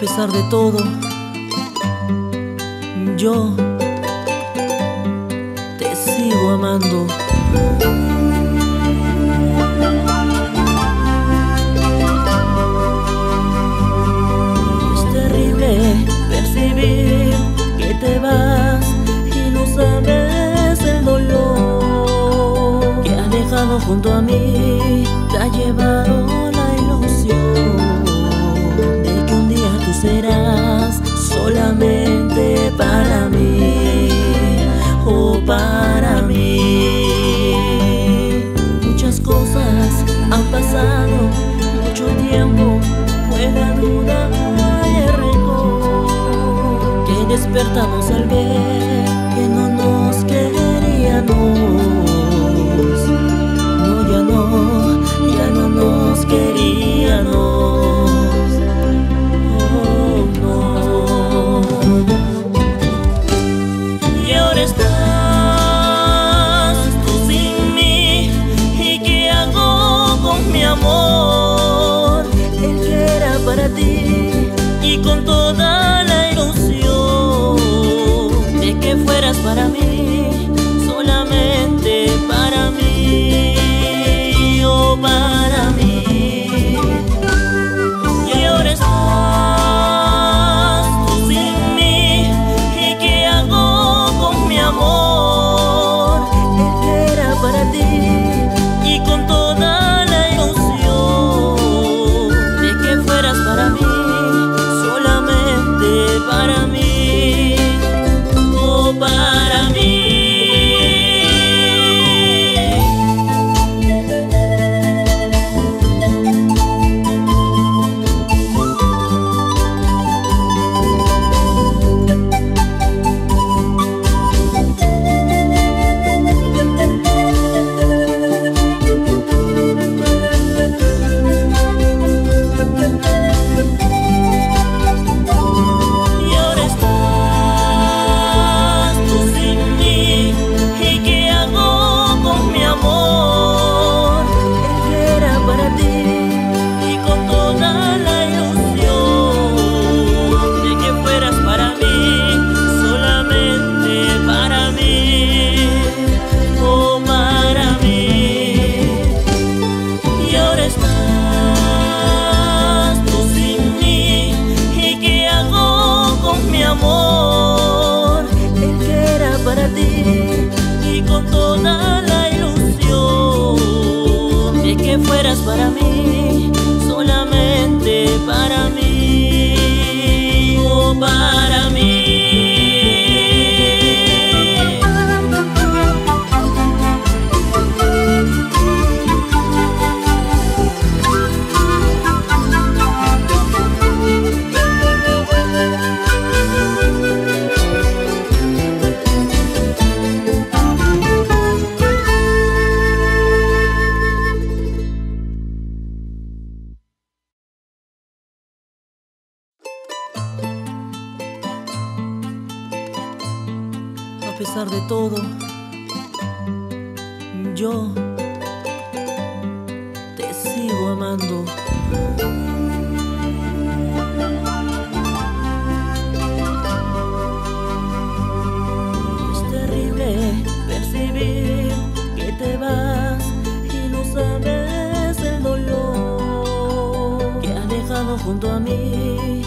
pesar de todo, yo te sigo amando. Es terrible percibir que te vas y no sabes el dolor que has dejado junto a mí. Te ha llevado la ilusión de que un día tú serás solamente para mí, oh para mí. Muchas cosas han pasado, mucho tiempo, fue la duda y el rencor que despertamos al ver que no nos queríamos. No, ya no nos queríamos. Oh, no. Y ahora estás tú sin mí. ¿Y qué hago con mi amor? El que era para ti y con toda la ilusión de que fueras para mí, solamente para mí, oh para mí. Y ahora estás tú sin mí. ¿Y qué hago con mi amor? El que era para ti y con toda la ilusión de que fueras para mí, solamente para mí, oh para mí. Amor, el que era para ti y con toda la ilusión de que fueras para mí, solamente para mí, oh para mí. A pesar de todo, yo te sigo amando. Es terrible percibir que te vas y no sabes el dolor que has dejado junto a mí.